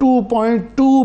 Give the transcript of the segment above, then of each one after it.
3.2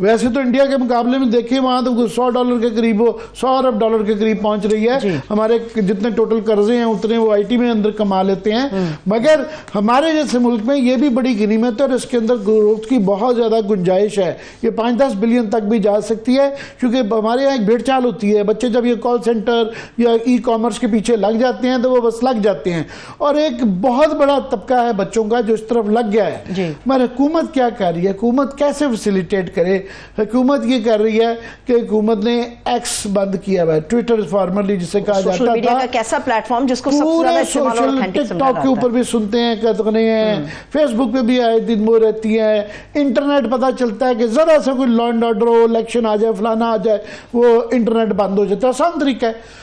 ویسے تو انڈیا کے مقابلے میں دیکھیں وہاں تو $100 کے قریب $100 ارب کے قریب پہنچ رہی ہے. ہمارے جتنے ٹوٹل قرضے ہیں اتنے وہ آئی ٹی میں اندر کما لیتے ہیں. مگر ہمارے جیسے ملک میں یہ بھی بڑی غنیمت ہے اور اس کے اندر گروتھ کی بہت زیادہ گنجائش ہے. یہ 5-10 بلین تک بھی جا سکتی ہے کیونکہ ہمارے یہاں ایک بھیڑ چال ہوتی ہے. بچے جب یہ کال سینٹر یا ای کامرس کے پیچھے لگ جاتے ہیں تو وہ بس لگ جاتے ہیں اور ایک بہت بڑا طبقہ ہے بچوں کا جو اس طرف لگ گیا ہے. مگر حکومت کیا کر رہی ہے؟ حکومت کیسے فیسیلیٹیٹ کرے؟ حکومت یہ کر رہی ہے کہ حکومت نے ایکس بند کیا ہوا ہے, ٹویٹر فارمرلی جسے کہا جاتا تھا. سوشل میڈیا کا کیسا پلیٹ فارم جس کو سب سے زیادہ استعمال اور ٹک ٹاک کے اوپر بھی سنتے ہیں کتنے ہیں, فیس بک پہ بھی آئے دن وہ رہتی ہیں. انٹرنیٹ پتہ چلتا ہے کہ ذرا سا کوئی لا اینڈ آرڈر ہو, الیکشن آ جائے, فلانا آ جائے, وہ انٹرنیٹ بند ہو جاتا ہے. آسان طریقہ ہے.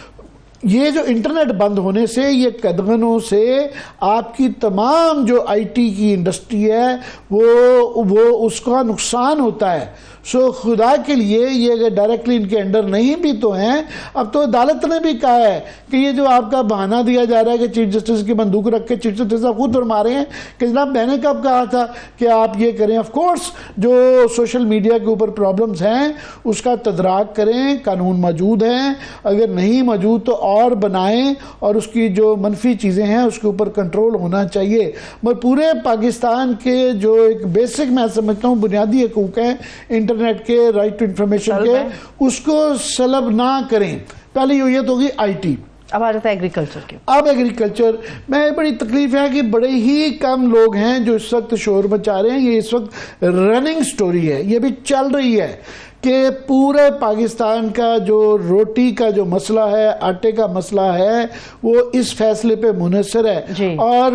یہ جو انٹرنیٹ بند ہونے سے, یہ قدغنوں سے آپ کی تمام جو آئی ٹی کی انڈسٹری ہے وہ اس کا نقصان ہوتا ہے. سو خدا کے لیے یہ اگر ڈائریکٹلی ان کے انڈر نہیں بھی تو ہیں, اب تو عدالت نے بھی کہا ہے کہ یہ جو آپ کا بہانہ دیا جا رہا ہے کہ چیف جسٹس کی بندوق رکھ کے چیف جسٹس صاحب خود فرما رہے ہیں کہ جناب میں نے کب کہا تھا کہ آپ یہ کریں. آف کورس جو سوشل میڈیا کے اوپر پرابلمز ہیں اس کا تدراک کریں, قانون موجود ہیں, اگر نہیں موجود تو اور بنائیں اور اس کی جو منفی چیزیں ہیں اس کے اوپر کنٹرول ہونا چاہیے. مگر پورے پاکستان کے جو ایک بیسک میں سمجھتا ہوں بنیادی حقوق ہیں انٹرنیٹ کے, رائٹ ٹو انفارمیشن کے, اس کو سلب نہ کریں. پہلی یہ تو ہوگی آئی ٹی. اب آ جاتا ہے ایگریکلچر کے. اب ایگریکلچر میں بڑی تکلیف ہے کہ بڑے ہی کم لوگ ہیں جو اس وقت شور مچا رہے ہیں. یہ اس وقت رننگ سٹوری ہے, یہ بھی چل رہی ہے کہ پورے پاکستان کا جو روٹی کا جو مسئلہ ہے, آٹے کا مسئلہ ہے, وہ اس فیصلے پہ منحصر ہے. اور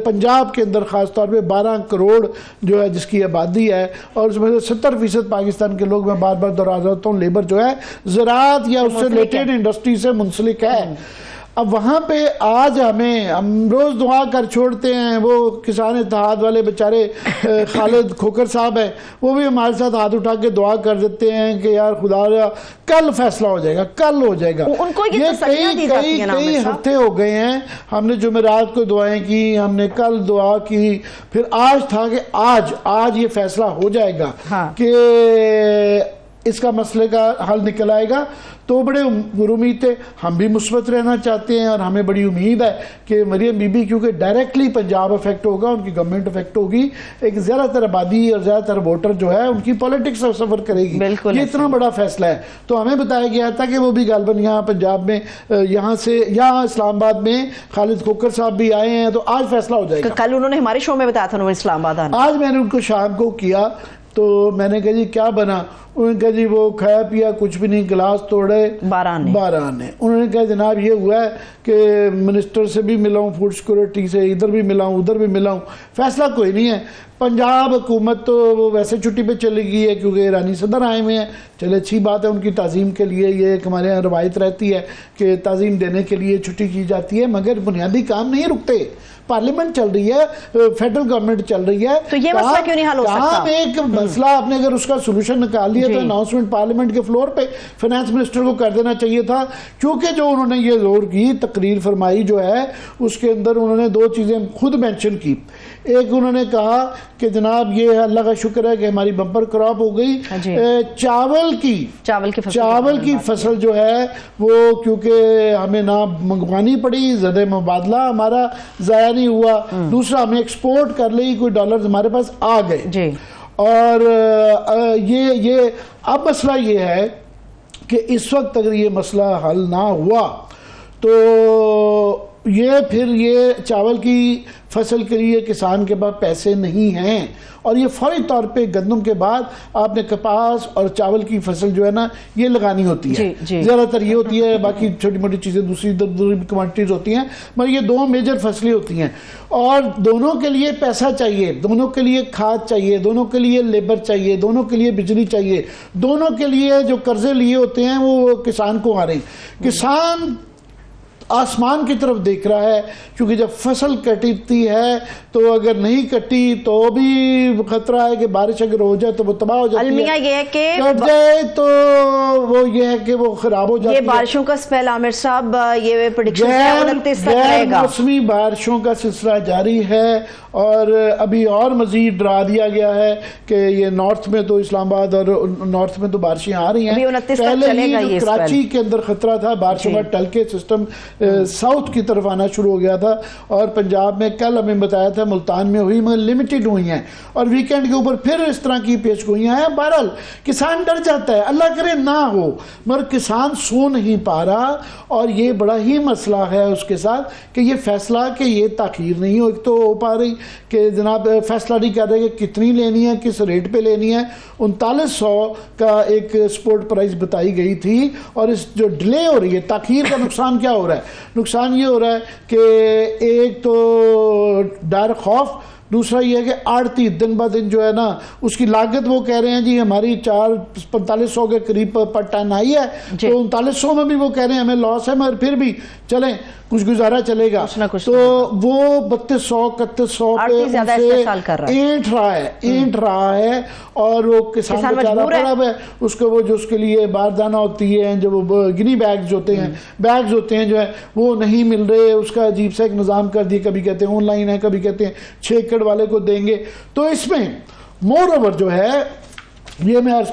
پنجاب کے اندر خاص طور پہ 12 کروڑ جو ہے جس کی آبادی ہے اور اس میں سے 70% پاکستان کے لوگ, میں بار بار دہراتا ہوں, لیبر جو ہے زراعت یا اس سے ریلیٹڈ انڈسٹری سے منسلک ہے. اب وہاں پہ آج ہم روز دعا کر چھوڑتے ہیں. وہ کسان اتحاد والے بیچارے خالد کھوکر صاحب ہیں, وہ بھی ہمارے ساتھ ہاتھ اٹھا کے دعا کر دیتے ہیں کہ یار خدا کل فیصلہ ہو جائے گا, کل ہو جائے گا. یہ کئی ہفتے ہو گئے ہیں, ہم نے جمعرات کو دعائیں کی, ہم نے کل دعا کی, پھر آج تھا کہ آج یہ فیصلہ ہو جائے گا کہ اس کا مسئلے کا حل نکل آئے گا. تو بڑے امید تھے, ہم بھی مثبت رہنا چاہتے ہیں اور ہمیں بڑی امید ہے کہ مریم بی بی کیونکہ ڈائریکٹلی پنجاب افیکٹ ہوگا, ان کی گورنمنٹ افیکٹ ہوگی, ایک زیادہ تر آبادی اور زیادہ تر ووٹر جو ہے ان کی پالیٹکس سفر کرے گی. یہ اتنا بڑا فیصلہ ہے. تو ہمیں بتایا گیا تھا کہ وہ بھی غالباً یہاں پنجاب میں, یہاں اسلام آباد میں خالد کھوکر صاحب بھی آئے ہیں, تو آج فیصلہ ہو جائے گا. کل انہوں نے ہمارے شو میں بتایا تھا انہوں نے اسلام آباد آنا. آج میں نے ان کو شام کو کیا تو میں نے کہا جی کیا بنا؟ انہوں نے کہا جی وہ کھایا پیا کچھ بھی نہیں, گلاس توڑے باران نے. انہوں نے کہا جناب یہ ہوا ہے کہ منسٹر سے بھی ملا ہوں, فوڈ سیکورٹی سے, ادھر بھی ملا ہوں, ادھر بھی ملا ہوں, فیصلہ کوئی نہیں ہے. پنجاب حکومت تو وہ ویسے چھٹی پہ چلی گئی ہے کیونکہ ایرانی صدر آئے ہوئے ہیں. چلے اچھی بات ہے, ان کی تعظیم کے لیے یہ ایک ہمارے یہاں روایت رہتی ہے کہ تعظیم دینے کے لیے چھٹی کی جاتی ہے, مگر بنیادی کام نہیں رکتے. پارلیمنٹ چل رہی ہے, فیڈرل گورنمنٹ چل رہی ہے, تو یہ مسئلہ کیوں نہیں حل ہو سکتا؟ ایک مسئلہ آپ نے اگر اس کا سولوشن نکال لیا تو اناؤنسمنٹ پارلیمنٹ کے فلور پہ فائنانس منسٹر کو کر دینا چاہیے تھا. کیونکہ جو انہوں نے یہ زور کی تقریر فرمائی جو ہے اس کے اندر انہوں نے 2 چیزیں خود مینشن کی. ایک انہوں نے کہا کہ جناب یہ اللہ کا شکر ہے کہ ہماری بمپر کراپ ہو گئی, چاول کی فصل جو ہے وہ کیونکہ ہمیں نہ منگوانی پڑی, زدہ مبادلہ ہمارا ضائع نہیں ہوا, دوسرا ہمیں ایکسپورٹ کر لی, کوئی ڈالرز ہمارے پاس آ گئے. اور یہ اب مسئلہ یہ ہے کہ اس وقت اگر یہ مسئلہ حل نہ ہوا تو یہ چاول کی فصل کے لیے کسان کے پاس پیسے نہیں ہیں, اور یہ فوری طور پہ گندم کے بعد آپ نے کپاس اور چاول کی فصل جو ہے نا یہ لگانی ہوتی ہے. زیادہ تر یہ ہوتی ہے, باقی چھوٹی موٹی چیزیں دوسری کوانٹیز ہوتی ہیں, مگر یہ 2 میجر فصلیں ہوتی ہیں اور دونوں کے لیے پیسہ چاہیے, دونوں کے لیے کھاد چاہیے, دونوں کے لیے لیبر چاہیے, دونوں کے لیے بجلی چاہیے, دونوں کے لیے جو قرضے لیے ہوتے ہیں وہ کسان کو آ رہے ہیں. کسان آسمان کی طرف دیکھ رہا ہے، کیونکہ جب فصل کٹتی ہے تو اگر نہیں کٹی تو بھی خطرہ ہے کہ بارش اگر ہو جائے تو وہ تباہ ہو جاتی ہے، المیہ یہ ہے کہ کٹ جائے تو وہ یہ ہے کہ وہ خراب ہو جاتی ہے۔ یہ بارشوں کا سپیل عامر صاحب یہ پریڈکشن ہے 29 تک رہے گا، موسمی بارشوں کا سلسلہ جاری ہے، اور ابھی اور مزید ڈرا دیا گیا ہے کہ یہ نارتھ میں تو اسلام آباد اور نارتھ میں تو بارشیں آ رہی ہیں، پہلے ہی کراچی کے اندر خطرہ تھا بارشوں کا، ٹل کے سسٹم ساؤتھ کی طرف آنا شروع ہو گیا تھا، اور پنجاب میں کل ہمیں بتایا تھا ملتان میں ہوئی مگر لمیٹڈ ہوئی ہیں، اور ویکینڈ کے اوپر پھر اس طرح کی پیش گوئیاں ہیں۔ بہرحال کسان ڈر جاتا ہے، اللہ کرے نہ ہو، مگر کسان سو نہیں پا رہا، اور یہ بڑا ہی مسئلہ ہے اس کے ساتھ کہ یہ فیصلہ کہ یہ تاخیر نہیں ہو تو ہو پا رہی کہ جناب فیصلہ نہیں کر رہے کہ کتنی لینی ہے، کس ریٹ پہ لینی ہے۔ 3900 کا ایک سپورٹ پرائز بتائی گئی تھی، اور اس جو ڈیلے ہو رہی ہے، تاخیر کا نقصان کیا ہو رہا ہے؟ نقصان یہ ہو رہا ہے کہ ایک تو ڈر خوف، دوسرا یہ ہے کہ آڑتی دن بہ دن جو ہے نا اس کی لاگت وہ کہہ رہے ہیں جی ہماری 4500 کے قریب پر ٹن آئی ہے، تو 3900 میں بھی وہ کہہ رہے ہیں ہمیں لاس ہے، مگر پھر بھی چلیں کچھ گزارا چلے گا، تو وہ 3200 3100 پہ اینٹ رہا ہے، اور وہ کسان بیچارہ پڑا ہے، اس کو وہ جو اس کے لیے باردانہ ہوتی ہے، جو وہ گنی بیگز ہوتے ہیں جو ہے وہ نہیں مل رہے، اس کا عجیب سا ایک نظام کر دیا، کبھی کہتے ہیں آن لائن ہے، کبھی کہتے ہیں 6 ایکڑ والے کو دیں گے۔ تو اس میں مور اوور جو ہے یہ میں عرض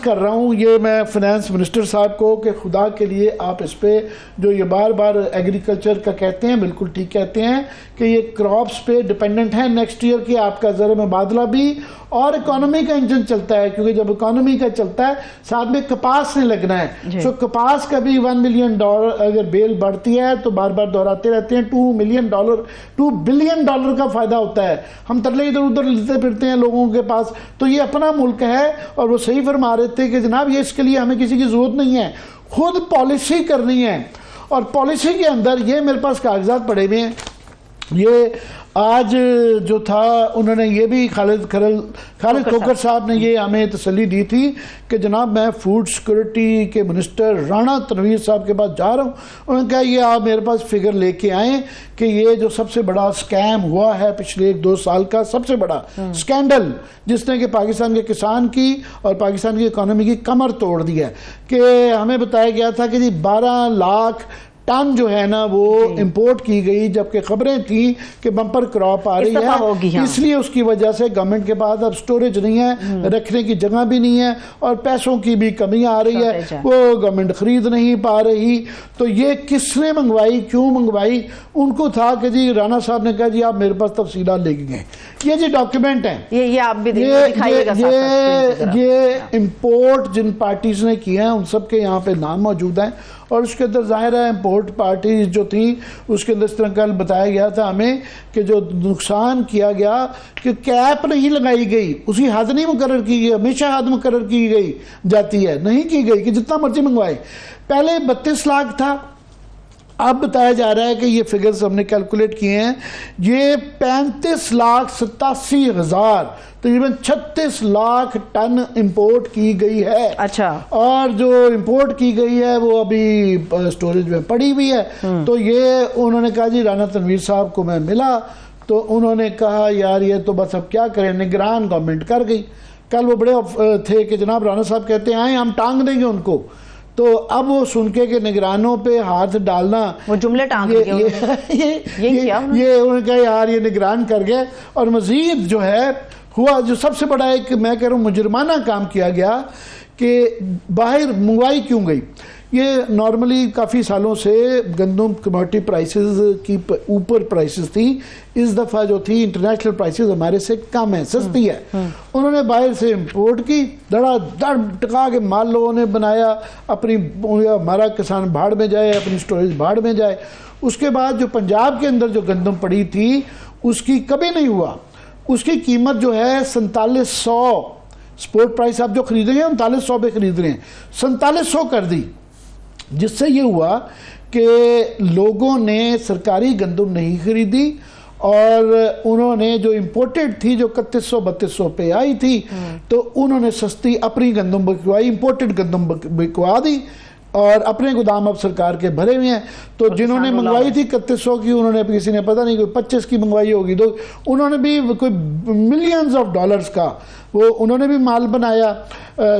کر رہا ہوں یہ میں فائنانس منسٹر صاحب کو کہ خدا کے لیے آپ اس پہ جو یہ بار بار ایگریکلچر کا کہتے ہیں، بالکل ٹھیک کہتے ہیں کہ یہ کراپس پہ ڈیپینڈنٹ ہے نیکسٹ ایئر کی آپ کا زر مبادلہ بھی، اور اکانومی کا انجن چلتا ہے، کیونکہ جب اکانومی کا چلتا ہے ساتھ میں کپاس نے لگنا ہے، سو کپاس کا بھی $1 ملین اگر بیل بڑھتی ہے تو بار بار دہراتے رہتے ہیں $2 بلین کا فائدہ ہوتا ہے، ہم ترلے ادھر ادھر لیتے پھرتے ہیں لوگوں کے پاس، تو یہ اپنا ملک ہے، اور وہ صحیح فرما رہے تھے کہ جناب یہ اس کے لیے ہمیں کسی کی ضرورت نہیں ہے، خود پالیسی کرنی ہے، اور پالیسی کے اندر یہ میرے پاس کاغذات پڑے ہوئے ہیں، یہ آج جو تھا انہوں نے یہ بھی خالد کھوکھر صاحب نے یہ ہمیں تسلی دی تھی کہ جناب میں فوڈ سیکورٹی کے منسٹر رانا تنویر صاحب کے پاس جا رہا ہوں، انہوں نے کہا یہ آپ میرے پاس فگر لے کے آئیں کہ یہ جو سب سے بڑا سکیم ہوا ہے پچھلے 1-2 سال کا سب سے بڑا سکینڈل، جس نے کہ پاکستان کے کسان کی اور پاکستان کی اکانومی کی کمر توڑ دی ہے، کہ ہمیں بتایا گیا تھا کہ جی 12 لاکھ ٹن جو ہے نا وہ امپورٹ کی گئی، جبکہ خبریں تھیں کہ بمپر کراپ آ رہی ہے، اس لیے اس کی وجہ سے گورنمنٹ کے پاس اب سٹوریج نہیں ہے، رکھنے کی جگہ بھی نہیں ہے، اور پیسوں کی بھی کمی آ رہی ہے، وہ گورنمنٹ خرید نہیں پا رہی۔ تو یہ کس نے منگوائی، کیوں منگوائی؟ ان کو تھا کہ جی رانا صاحب نے کہا جی آپ میرے پاس تفصیلات لے کے گئے، یہ جی ڈاکیومنٹ ہیں، یہ آپ بھی دکھائیے گا، یہ امپورٹ جن پارٹیز نے کیا ہے ان سب کے یہاں پہ نام موجود ہیں، اور اس کے اندر ظاہر ہے امپورٹ پارٹیز جو تھیں اس کے اندر اس طرح کل بتایا گیا تھا ہمیں کہ جو نقصان کیا گیا کہ کیپ نہیں لگائی گئی، اسی حد نہیں مقرر کی گئی، ہمیشہ حد مقرر کی گئی جاتی ہے، نہیں کی گئی کہ جتنا مرضی منگوائے، پہلے 32 لاکھ تھا، اب بتایا جا رہا ہے کہ یہ فگرز ہم نے کیلکولیٹ کیے ہیں، یہ 35,87,000 تقریباً 36 لاکھ ٹن امپورٹ کی گئی ہے۔ اچھا، اور جو امپورٹ کی گئی ہے وہ ابھی سٹوریج میں پڑی ہوئی ہے، تو یہ انہوں نے کہا جی رانا تنویر صاحب کو میں ملا تو انہوں نے کہا یار یہ تو بس اب کیا کریں، نگران گورنمنٹ کر گئی۔ کل وہ بڑے تھے کہ جناب رانا صاحب کہتے ہیں آئیں ہم ٹانگ دیں گے ان کو، تو اب وہ سن کے کہ نگرانوں پہ ہاتھ ڈالنا، وہ جملے ٹانگ یہ انہوں نے کہا یار یہ نگران کر گئے۔ اور مزید جو ہے ہوا جو سب سے بڑا ایک میں کہہ رہا ہوں مجرمانہ کام کیا گیا کہ باہر منگوائی کیوں گئی۔ یہ نارملی کافی سالوں سے گندم کموڈٹی پرائسز کی اوپر پرائسز تھی، اس دفعہ جو تھی انٹرنیشنل پرائسز ہمارے سے کم ہے، سستی ہے، انہوں نے باہر سے امپورٹ کی، دڑا دڑ ٹکا کے مال لوگوں نے بنایا، اپنی ہمارا کسان بھاڑ میں جائے، اپنی سٹوریج بھاڑ میں جائے۔ اس کے بعد جو پنجاب کے اندر جو گندم پڑی تھی اس کی کبھی نہیں ہوا، اس کی قیمت جو ہے 4700 سپورٹ پرائس آپ جو خرید رہے ہیں 3900 پہ خرید رہے ہیں، 4700 کر دی، جس سے یہ ہوا کہ لوگوں نے سرکاری گندم نہیں خریدی، اور انہوں نے جو امپورٹڈ تھی جو 3100-3200 پہ آئی تھی تو انہوں نے سستی اپنی گندم بکوائی، امپورٹڈ گندم بکوا دی، اور اپنے گودام اب سرکار کے بھرے ہوئے ہیں. تو جنہوں نے منگوائی تھی 3100 کی, انہوں نے کسی نے پتہ نہیں کوئی 25 کی منگوائی ہوگی, تو انہوں نے بھی کوئی ملینز آف ڈالرز کا وہ انہوں نے بھی مال بنایا.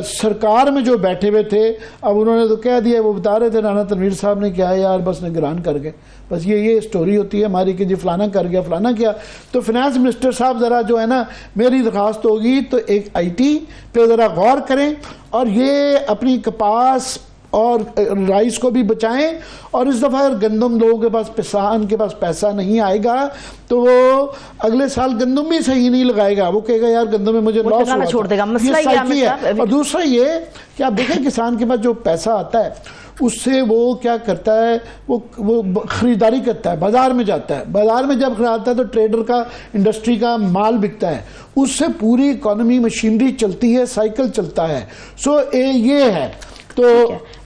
سرکار میں جو بیٹھے ہوئے تھے اب انہوں نے تو کہہ دیا, وہ بتا رہے تھے رانا تنویر صاحب نے, کیا ہے یار بس نگران کر گئے, بس یہ سٹوری ہوتی ہے ہماری کہ جی فلانا کر گیا فلانا کیا. تو فنانس منسٹر صاحب ذرا جو ہے نا, میری درخواست ہوگی تو ایک آئی ٹی پہ ذرا غور کریں, اور یہ اپنی کپاس اور رائس کو بھی بچائیں. اور اس دفعہ اگر گندم لوگوں کے پاس کسان کے پاس پیسہ نہیں آئے گا تو وہ اگلے سال گندم بھی صحیح نہیں لگائے گا, وہ کہے گا یار گندم میں مجھے لاس ہوا, چھوڑ دے گا. مسئلہ یہ ہے. اور دوسرا یہ کہ آپ دیکھیں کسان کے پاس جو پیسہ آتا ہے اس سے وہ کیا کرتا ہے, وہ خریداری کرتا ہے, بازار میں جاتا ہے, بازار میں جب خریدتا ہے تو ٹریڈر کا انڈسٹری کا مال بکتا ہے, اس سے پوری اکانومی مشینری چلتی ہے, سائیکل چلتا ہے. سو یہ ہے. تو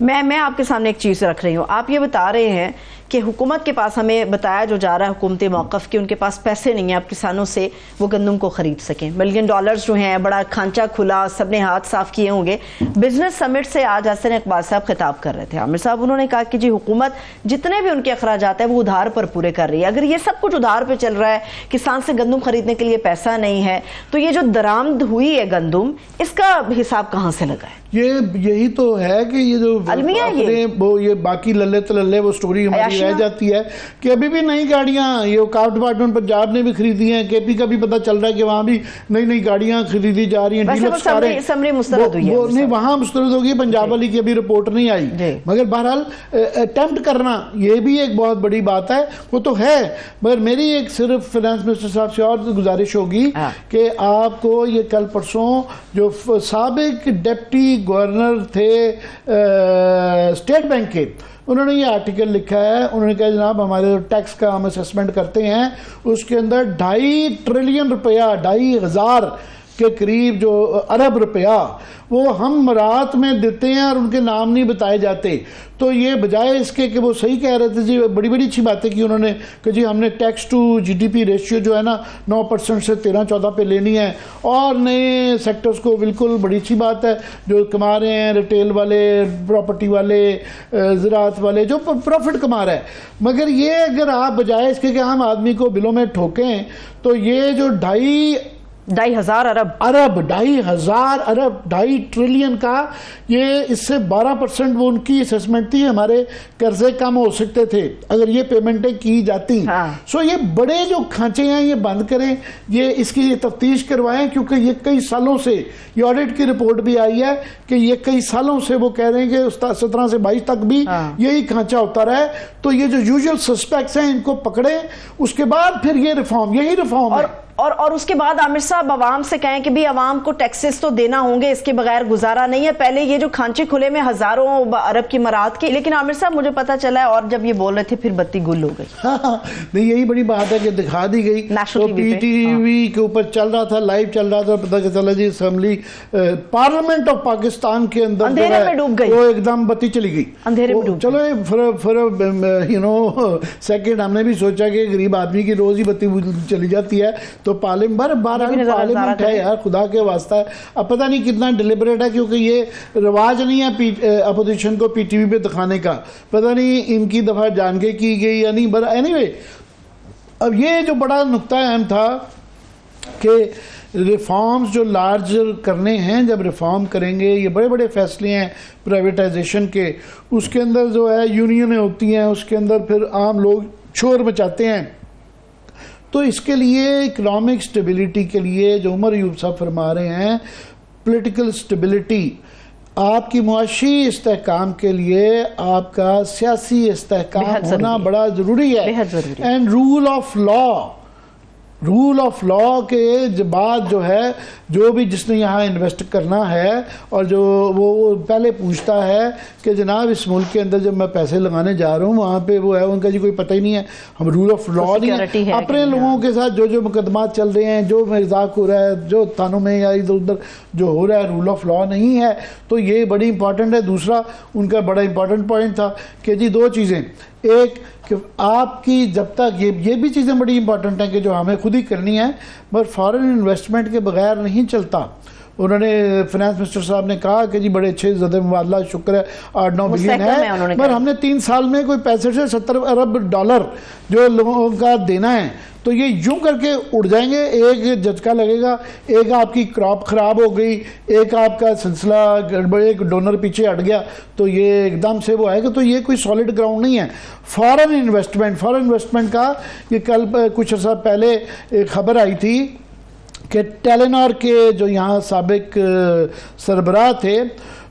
میں آپ کے سامنے ایک چیز رکھ رہی ہوں. آپ یہ بتا رہے ہیں کہ حکومت کے پاس ہمیں بتایا جو جا رہا ہے حکومتی موقف کہ ان کے پاس پیسے نہیں ہیں آپ کسانوں سے وہ گندم کو خرید سکیں. ملین ڈالرز جو ہیں, بڑا کھانچہ کھلا, سب نے ہاتھ صاف کیے ہوں گے. بزنس سمٹ سے آج حسن اقبال صاحب خطاب کر رہے تھے. عامر صاحب انہوں نے کہا کہ جی حکومت جتنے بھی ان کے اخراجات ہیں وہ ادھار پر پورے کر رہی ہے. اگر یہ سب کچھ ادھار پہ چل رہا ہے, کسان سے گندم خریدنے کے لیے پیسہ نہیں ہے, تو یہ جو درآمد ہوئی ہے گندم, اس کا حساب کہاں سے لگا ہے؟ یہی تو ہے کہ یہ جو یہ باقی للے تللے وہ سٹوری ہماری رہ جاتی ہے کہ ابھی بھی نئی گاڑیاں, یہ اوقاف ڈپارٹمنٹ پنجاب نے بھی خریدی ہیں, کے پی کا بھی پتہ چل رہا ہے کہ وہاں بھی نئی گاڑیاں خریدی جا رہی ہیں. سمری مسترد ہوئی ہے, نہیں وہاں مسترد ہوگی, پنجاب والی کی ابھی رپورٹ نہیں آئی. مگر بہرحال اٹیمپٹ کرنا یہ بھی ایک بہت بڑی بات ہے, وہ تو ہے. مگر میری ایک صرف فنانس منسٹر صاحب سے اور گزارش ہوگی کہ آپ کو یہ کل پرسوں جو سابق ڈپٹی گورنر تھے اسٹیٹ بینک کے, انہوں نے یہ آرٹیکل لکھا ہے. انہوں نے کہا جناب ہمارے جو ٹیکس کا ہم اسیسمنٹ کرتے ہیں اس کے اندر 2.5 ٹریلین روپیہ, 2,500 کے قریب جو ارب روپیہ وہ ہم مرات میں دیتے ہیں اور ان کے نام نہیں بتائے جاتے. تو یہ بجائے اس کے کہ وہ صحیح کہہ رہے تھے جی, بڑی بڑی اچھی باتیں کی انہوں نے کہ جی ہم نے tax to G D P ratio جو ہے نا 9% سے 13-14 پہ لینی ہے, اور نئے سیکٹرز کو بالکل بڑی اچھی بات ہے جو کما رہے ہیں, ریٹیل والے, پراپرٹی والے, زراعت والے جو پروفٹ کما رہے ہیں. مگر یہ اگر آپ بجائے اس کے کہ ہم آدمی کو بلوں میں ٹھوکیں, تو یہ جو 2,500 ارب 2,500 ٹریلین کا, یہ اس سے 12% وہ ان کی اسیسمنٹ تھی, ہمارے قرضے کم ہو سکتے تھے اگر یہ پیمنٹیں کی جاتی. سو یہ بڑے جو کھانچے ہیں یہ بند کریں, یہ اس کی تفتیش کروائیں, کیونکہ یہ کئی سالوں سے, یہ آڈٹ کی رپورٹ بھی آئی ہے کہ یہ کئی سالوں سے وہ کہہ رہے ہیں کہ 17 سے 22 تک بھی یہی کھانچا ہوتا رہا ہے. تو یہ جو یوزول سسپیکٹس ہیں ان کو پکڑیں, اس کے بعد پھر یہ ریفارم, یہی ریفارم ہے. اور اس کے بعد عامر صاحب عوام سے کہیں کہ بھی عوام کو ٹیکسز تو دینا ہوں گے, اس کے بغیر گزارا نہیں ہے. پہلے یہ جو کھانچے کھلے میں ہزاروں ارب کی مراد کی, لیکن عامر صاحب مجھے پتا چلا ہے اور جب یہ بول رہے تھے پھر بتی گل ہو گئی. نہیں یہی بڑی بات ہے کہ دکھا دی گئی, تو پی ٹی وی کے اوپر چل رہا تھا, لائیو چل رہا تھا, پتہ چلا جی اسمبلی پارلیمنٹ آف پاکستان کے اندر اندھیرے میں ڈوب گئی, وہ ایک دم بتی چلی گئی, اندھیرے میں ڈوب. چلو فور سیکنڈ ہم نے بھی سوچا کہ غریب آدمی کی روز ہی بتی چلی جاتی ہے, تو پارلیمنٹ ہے یار, خدا کے واسطہ ہے. اب پتہ نہیں کتنا ڈیلیبریٹ ہے, کیونکہ یہ رواج نہیں ہے اپوزیشن کو پی ٹی وی پہ دکھانے کا, پتہ نہیں ان کی دفعہ جان کے کی گئی یا نہیں. بٹ اینی وے, اب یہ جو بڑا نقطہ اہم تھا کہ ریفارمز جو لارجر کرنے ہیں, جب ریفارم کریں گے, یہ بڑے بڑے فیصلے ہیں پرائیویٹائزیشن کے, اس کے اندر جو ہے یونینیں ہوتی ہیں, اس کے اندر پھر عام لوگ شور مچاتے ہیں. تو اس کے لیے اکنامک سٹیبلٹی کے لیے جو عمر ایوب صاحب فرما رہے ہیں, پولیٹیکل سٹیبلٹی, آپ کی معاشی استحکام کے لیے آپ کا سیاسی استحکام ہونا بڑا ضروری ہے. اینڈ رول آف لا کے بعد جو ہے, جو بھی جس نے یہاں انویسٹ کرنا ہے اور جو وہ پہلے پوچھتا ہے کہ جناب اس ملک کے اندر جب میں پیسے لگانے جا رہا ہوں وہاں پہ وہ ہے, ان کا جی کوئی پتہ ہی نہیں ہے, ہم رول آف لا نہیں ہے. اپنے لوگوں کے ساتھ جو مقدمات چل رہے ہیں, جو مذاق ہو رہا ہے, جو تھانوں میں یا ادھر ادھر جو ہو رہا ہے, رول آف لا نہیں ہے. تو یہ بڑی امپورٹنٹ ہے. دوسرا ان کا بڑا امپورٹنٹ پوائنٹ تھا کہ جی 2 چیزیں, ایک کہ آپ کی جب تک یہ بھی چیزیں بڑی امپورٹنٹ ہیں کہ جو ہمیں خود ہی کرنی ہے, مگر فارن انویسٹمنٹ کے بغیر نہیں چلتا. انہوں نے فائنانس منسٹر صاحب نے کہا کہ جی بڑے اچھے زد مبادلہ شکر ہے 8-9 بلین ہے، پر ہم نے 3 سال میں کوئی 65 سے 70 ارب ڈالر جو لوگوں کا دینا ہے، تو یہ یوں کر کے اڑ جائیں گے، ایک جھٹکا لگے گا، ایک آپ کی کراپ خراب ہو گئی، ایک آپ کا سلسلہ گڑبڑ، ایک ڈونر پیچھے ہٹ گیا تو یہ ایک دم سے وہ آئے گا. تو یہ کوئی سالڈ گراؤنڈ نہیں ہے. فارن انویسٹمنٹ کا یہ کل کچھ عرصہ پہلے ایک خبر آئی تھی کہ ٹیلینور کے جو یہاں سابق سربراہ تھے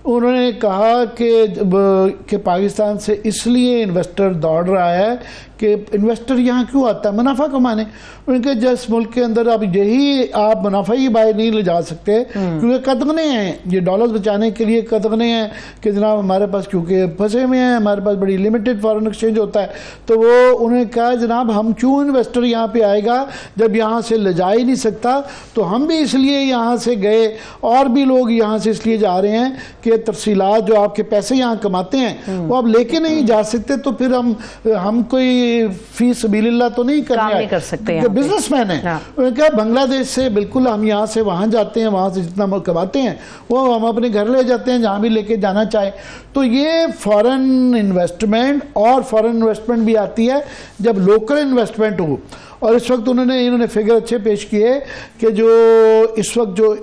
انہوں نے کہا کہ پاکستان سے اس لیے انویسٹر دوڑ رہا ہے کہ انویسٹر یہاں کیوں آتا ہے؟ منافع کمانے. ان کے جس ملک کے اندر اب یہی آپ منافع ہی باہر نہیں لے جا سکتے کیونکہ قدغنے ہیں، یہ ڈالرز بچانے کے لیے قدغنے ہیں کہ جناب ہمارے پاس کیونکہ پھنسے ہوئے ہیں، ہمارے پاس بڑی لمیٹڈ فارن ایکسچینج ہوتا ہے. تو وہ انہوں نے کہا جناب ہم کیوں انویسٹر یہاں پہ آئے گا جب یہاں سے لے جا ہی نہیں سکتا، تو ہم بھی اس لیے یہاں سے گئے، اور بھی لوگ یہاں سے اس لیے جا رہے ہیں کہ تفصیلات جو آپ کے پیسے یہاں کماتے ہیں وہ آپ لے کے نہیں جا سکتے، تو پھر ہم کوئی فی سبیل اللہ تو نہیں کر سکتے، بزنس مین ہیں. انہوں نے کہا بنگلہ دیش سے بالکل ہم یہاں سے وہاں جاتے ہیں، وہاں سے جتنا کماتے ہیں وہ ہم اپنے گھر لے جاتے ہیں جہاں بھی لے کے جانا چاہے. تو یہ فارن انویسٹمنٹ، اور فارن انویسٹمنٹ بھی آتی ہے جب لوکل انویسٹمنٹ ہو. اور اس وقت انہوں نے فگر اچھے پیش کیے کہ جو اس وقت جو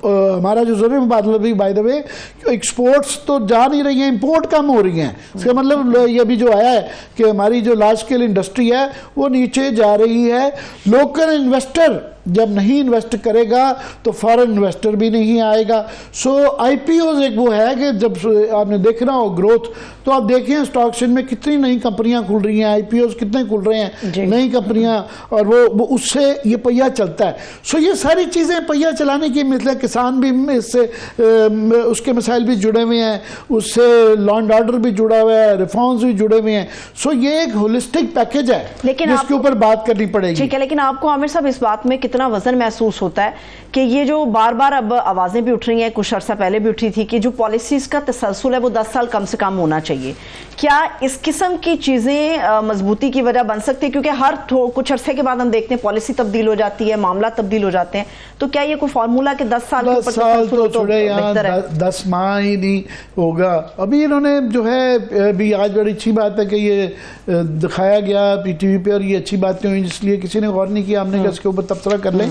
ہمارا جو زر مبادلہ بھی بائی دا وے ایکسپورٹس تو جا نہیں رہی ہیں، امپورٹ کم ہو رہی ہیں. اس کا مطلب یہ بھی جو آیا ہے کہ ہماری جو لارج اسکیل انڈسٹری ہے وہ نیچے جا رہی ہے. لوکل انویسٹر جب نہیں انویسٹ کرے گا تو فارن انویسٹر بھی نہیں آئے گا. سو آئی پی اوز ایک وہ ہے کہ جب آپ نے دیکھنا ہو گروتھ، تو آپ دیکھیں اسٹاک ایکسچینج میں کتنی نئی کمپنیاں کھل رہی ہیں، آئی پی اوز کتنے کھل رہے ہیں نئی کمپنیاں، اور وہ اس سے یہ پہیہ چلتا ہے. سو یہ ساری چیزیں پہیہ چلانے کی مثل کسان بھی اس سے اس کے مسائل بھی جڑے ہوئے ہیں، اس سے لا اینڈ آرڈر بھی جڑا ہوا ہے، ریفارمز بھی جڑے ہوئے ہیں. سو یہ ایک ہولسٹک پیکج ہے جس کے اوپر بات کرنی پڑے گی. ٹھیک ہے، لیکن آپ کو عامر صاحب اس بات میں کتنا وزن محسوس ہوتا ہے کہ یہ جو بار بار اب آوازیں بھی اٹھ رہی ہیں، کچھ عرصہ پہلے بھی اٹھی تھی کہ جو پالیسیز کا تسلسل ہے وہ 10 سال کم سے کم ہونا چاہیے. کیا اس قسم کی چیزیں مضبوطی کی وجہ بن سکتی ہے؟ کیونکہ ہر کچھ عرصے کے بعد ہم دیکھتے ہیں پالیسی تبدیل ہو جاتی ہے، معاملات تبدیل ہو جاتے ہیں. تو کیا یہ کوئی فارمولا کہ 10 سال کے اوپر تو چھوڑے یہاں 10 ماہ ہی نہیں ہوگا. ابھی انہوں نے جو ہے ابھی آج بڑی اچھی بات ہے کہ یہ دکھایا گیا پی ٹی وی پہ، اور یہ اچھی باتیں ہوئیں جس لیے کسی نے غور نہیں کیا، ہم نے کہا اس کے اوپر تبصرہ کر لیں.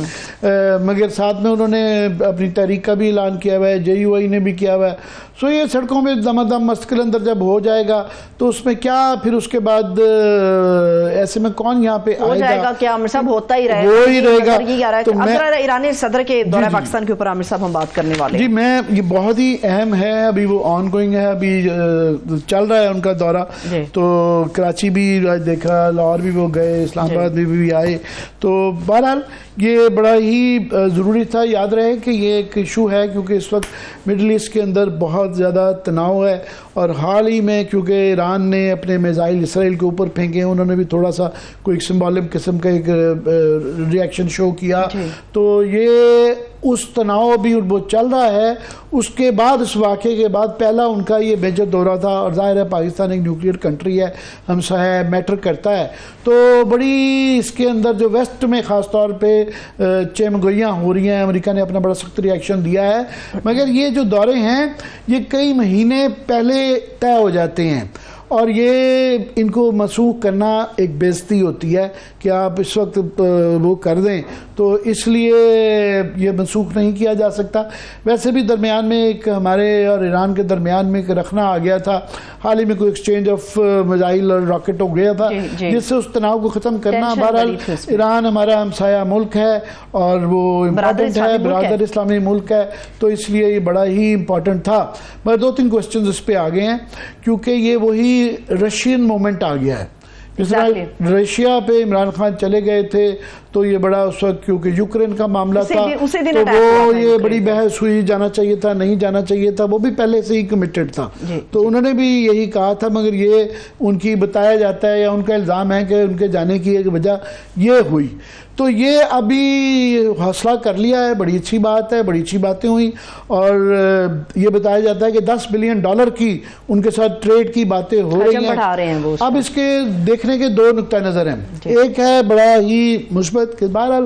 مگر ساتھ میں انہوں نے اپنی تحریک کا بھی اعلان کیا ہوا ہے، جے یو آئی نے بھی کیا ہوا ہے. سو یہ سڑکوں میں دم دم مستقل اندر جب ہو جائے گا تو اس میں کیا پھر اس کے بعد ایسے میں کون یہاں پہ ہو جائے گا؟ کیا عامر صاحب ہوتا ہی رہے گا. تو ایرانی صدر کے دورہ پاکستان کے اوپر عامر صاحب ہم بات کرنے والے جی میں یہ بہت ہی اہم ہے، ابھی وہ آن گوئنگ ہے، ابھی چل رہا ہے ان کا دورہ. تو کراچی بھی دیکھا، لاہور بھی وہ گئے، اسلام آباد بھی آئے. تو بہرحال یہ بڑا ہی ضروری تھا. یاد رہے کہ یہ ایک ایشو ہے کیونکہ اس وقت مڈل ایسٹ کے اندر بہت زیادہ تناؤ ہے، اور حال ہی میں کیونکہ ایران نے اپنے میزائل اسرائیل کے اوپر پھینکے، انہوں نے بھی تھوڑا سا کوئی سمبولک قسم کا ایک ری ایکشن شو کیا. تو یہ اس تناؤ بھی وہ چل رہا ہے. اس کے بعد اس واقعے کے بعد پہلا ان کا یہ میجر دورہ تھا، اور ظاہر ہے پاکستان ایک نیوکلیئر کنٹری ہے، ہمسایہ میٹر کرتا ہے. تو بڑی اس کے اندر جو ویسٹ میں خاص طور پہ چمگوئیاں ہو رہی ہیں، امریکہ نے اپنا بڑا سخت ری ایکشن دیا ہے. مگر یہ جو دورے ہیں یہ کئی مہینے پہلے طے ہو جاتے ہیں، اور یہ ان کو منسوخ کرنا ایک بے عزتی ہوتی ہے کہ آپ اس وقت وہ کر دیں، تو اس لیے یہ منسوخ نہیں کیا جا سکتا. ویسے بھی درمیان میں ایک ہمارے اور ایران کے درمیان میں ایک رخنا آ گیا تھا، حال ہی میں کوئی ایکسچینج آف میزائل اور راکٹ ہو گیا تھا جس سے اس تناؤ کو ختم کرنا. بہرحال ایران ہمارا ہمسایہ ملک ہے اور وہ امپورٹنٹ ہے، برادر اسلامی ملک ہے، تو اس لیے یہ بڑا ہی امپورٹنٹ تھا. مگر 2-3 کوسچنز اس پہ آ گئے ہیں کیونکہ یہ وہی رشین مومنٹ آ گیا ہے. جس طرح رشیا پہ عمران خان چلے گئے تھے تو یہ بڑا اس وقت کیونکہ یوکرین کا معاملہ تھا تو وہ یہ بڑی بحث ہوئی، جانا چاہیے تھا نہیں جانا چاہیے تھا، وہ بھی پہلے سے ہی کمیٹڈ تھا. تو انہوں نے بھی یہی کہا تھا، مگر یہ ان کی بتایا جاتا ہے یا ان کا الزام ہے کہ ان کے جانے کی ایک وجہ یہ ہوئی. تو یہ ابھی حوصلہ کر لیا ہے، بڑی اچھی بات ہے، بڑی اچھی باتیں ہوئیں. اور یہ بتایا جاتا ہے کہ $10 بلین کی ان کے ساتھ ٹریڈ کی باتیں ہو رہی ہیں. اب اس کے دیکھنے کے 2 نقطہ نظر ہیں. ایک ہے بڑا ہی مثبت کہ بہرحال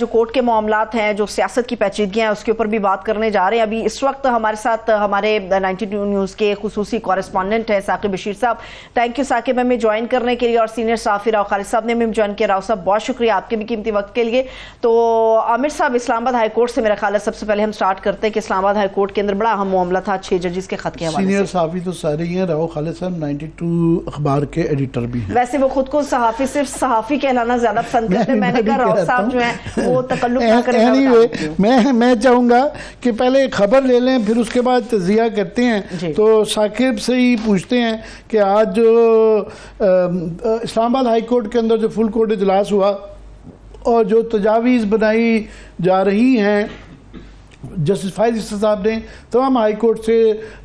جو کورٹ کے معاملات ہیں، جو سیاست کی پیچیدگیاں ہیں، اس کے اوپر بھی بات کرنے جا رہے ہیں. ابھی اس وقت ہمارے ساتھ ہمارے 92 نیوز کے خصوصی کورسپونڈنٹ ہیں ثاقب بشیر صاحب. تھینک یو ثاقب ہمیں جوائن کرنے کے لیے، اور سینئر صحافی راؤ خالد صاحب نے ہمیں جوائن کیا. راؤ صاحب بہت شکریہ آپ کے بھی قیمتی وقت کے لیے. تو عامر صاحب، اسلام آباد ہائی کورٹ سے میرا خیال ہے سب سے پہلے ہم سٹارٹ کرتے ہیں کہ اسلام آباد ہائی کورٹ کے اندر بڑا اہم معاملہ تھا 6 ججز کے خط کے حوالے سے. سینئر صحافی تو سارے ہی ہیں، راؤ خالد صاحب 92 اخبار کے ایڈیٹر بھی ہیں. ویسے وہ خود کو صحافی صرف صحافی کہلانا زیادہ پسند کرتے ہیں. میں نے کہا راؤ صاحب جو ہیں وہ تکلف نہ کریں. میں چاہوں گا کہ پہلے خبر لے لیں، پھر اس کے بعد تجزیہ کرتے ہیں. تو ثاقب سے ہی پوچھتے ہیں کہ آج جو اسلام آباد ہائی کورٹ کے اندر جو فل کورٹ اجلاس ہوا اور جو تجاویز بنائی جا رہی ہیں، جسٹس فائز عیسی صاحب نے تمام ہائی کورٹ سے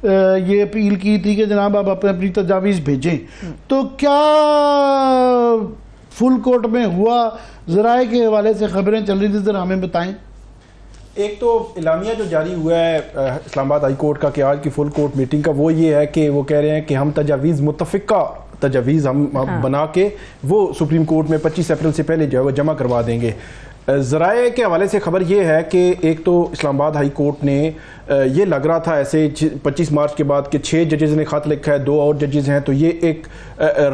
یہ اپیل کی تھی کہ جناب آپ اپنی تجاویز بھیجیں. تو کیا فل کورٹ میں ہوا؟ ذرائع کے حوالے سے خبریں چل رہی تھی، ذرا ہمیں بتائیں. ایک تو اعلامیہ جو جاری ہوا ہے اسلام آباد ہائی کورٹ کا کہ آج کی فل کورٹ میٹنگ کا، وہ یہ ہے کہ وہ کہہ رہے ہیں کہ ہم تجاویز متفقہ تجاویز ہم بنا کے وہ سپریم کورٹ میں 25 اپریل سے پہلے جو ہے وہ جمع کروا دیں گے. ذرائع کے حوالے سے خبر یہ ہے کہ ایک تو اسلام آباد ہائی کورٹ نے یہ لگ رہا تھا ایسے 25 مارچ کے بعد کہ 6 ججز نے خط لکھا ہے، 2 اور ججز ہیں، تو یہ ایک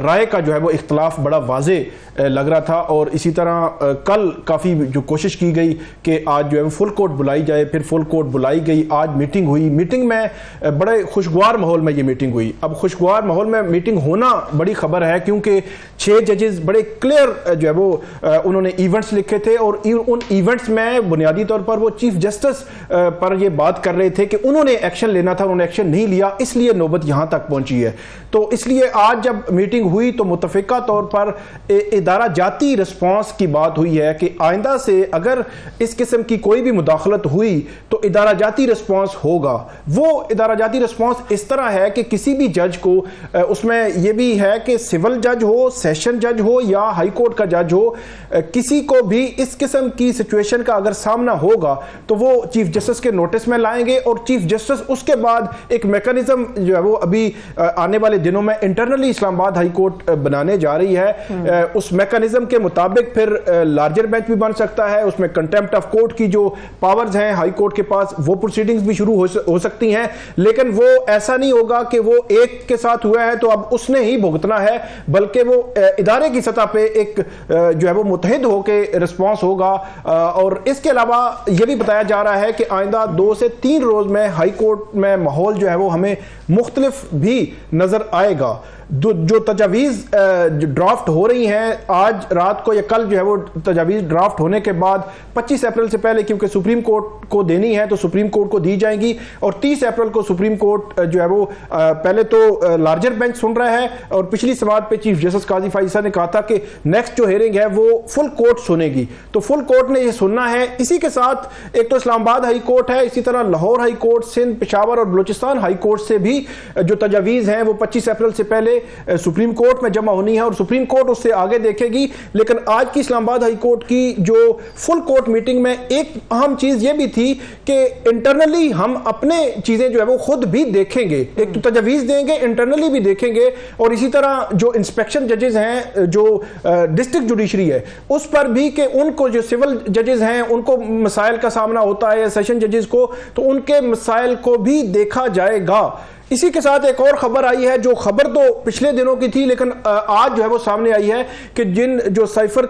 رائے کا جو ہے وہ اختلاف بڑا واضح لگ رہا تھا. اور اسی طرح کل کافی جو کوشش کی گئی کہ آج جو ہے فل کورٹ بلائی جائے، پھر فل کورٹ بلائی گئی. آج میٹنگ ہوئی، میٹنگ میں بڑے خوشگوار ماحول میں یہ میٹنگ ہوئی. اب خوشگوار ماحول میں میٹنگ ہونا بڑی خبر ہے، کیونکہ 6 ججز بڑے کلیئر جو ہے وہ انہوں نے ایونٹس لکھے تھے، اور ان ایونٹس میں بنیادی طور پر وہ چیف جسٹس پر یہ بات کر رہے تھے کہ انہوں نے ایکشن لینا تھا، انہوں نے ایکشن نہیں لیا، اس لیے نوبت یہاں تک پہنچی ہے. تو اس لیے آج جب میٹنگ ہوئی تو متفقہ طور پر ادارہ جاتی رسپانس کی بات ہوئی ہے کہ آئندہ سے اگر اس قسم کی کوئی بھی مداخلت ہوئی تو ادارہ جاتی رسپانس ہوگا. وہ ادارہ جاتی رسپانس اس طرح ہے کہ کسی بھی جج کو، اس میں یہ بھی ہے کہ سول جج ہو، سیشن جج ہو یا ہائی کورٹ کا جج ہو، کسی کو بھی اس قسم کی سچویشن کا اگر سامنا ہوگا تو وہ چیف جسٹس کے نوٹس میں لائیں گے، اور چیف جسٹس اس کے بعد ایک میکانزم جو ہے وہ ابھی آنے والے دنوں میں انٹرنلی اسلام آباد ہائی کورٹ بنانے جا رہی ہے. اس میکانزم کے مطابق پھر لارجر بینچ بھی بن سکتا ہے، اس میں کنٹیمپٹ آف کورٹ کی جو پاورز ہیں ہائی کورٹ کے پاس وہ پروسیڈنگز بھی شروع ہو سکتی ہیں. لیکن وہ ایسا نہیں ہوگا کہ وہ ایک کے ساتھ ہوا ہے تو اب اس نے ہی بھگتنا ہے، بلکہ وہ ادارے کی سطح پہ ایک جو ہے وہ متحد ہو کے رسپانس ہوگا. اور اس کے علاوہ یہ بھی بتایا جا رہا ہے کہ آئندہ 2 سے 3 روز میں ہائی کورٹ میں ماحول جو ہے وہ ہمیں مختلف بھی نظر آئے گا. جو تجاویز ڈرافٹ ہو رہی ہیں آج رات کو یا کل جو ہے وہ تجاویز ڈرافٹ ہونے کے بعد 25 اپریل سے پہلے، کیونکہ سپریم کورٹ کو دینی ہے تو سپریم کورٹ کو دی جائیں گی، اور 30 اپریل کو سپریم کورٹ جو ہے وہ پہلے تو لارجر بینچ سن رہا ہے، اور پچھلی سماعت پہ چیف جسٹس قاضی فائز صاحب نے کہا تھا کہ نیکسٹ جو ہیئرنگ ہے وہ فل کورٹ سنے گی. تو فل کورٹ نے یہ سننا ہے. اسی کے ساتھ ایک تو اسلام آباد ہائی کورٹ ہے، اسی طرح لاہور ہائی کورٹ، سندھ، پشاور اور بلوچستان ہائی کورٹ سے بھی جو تجاویز ہیں وہ 25 اپریل سے پہلے سپریم کورٹ میں جمع ہونی ہے، اور سپریم کورٹ اس سے آگے دیکھے گی. لیکن آج کی اسلام آباد ہائی کورٹ کی جو فل کورٹ میٹنگ میں ایک اہم چیز یہ بھی تھی کہ انٹرنلی ہم اپنے چیزیں جو ہے وہ خود بھی دیکھیں گے. ایک تو تجاویز دیں گے، انٹرنلی بھی دیکھیں گے، اور اسی طرح جو انسپیکشن ججز ہیں، جو ڈسٹرکٹ جوڈیشری ہے، اس پر بھی کہ ان کو جو سول ججز ہیں ان کو مسائل کا سامنا ہوتا ہے، سیشن ججز کو، تو ان کے مسائل کو بھی دیکھا جائے گا. اسی کے ساتھ ایک اور خبر آئی ہے، جو خبر تو پچھلے دنوں کی تھی لیکن آج جو ہے وہ سامنے آئی ہے کہ جو سائفر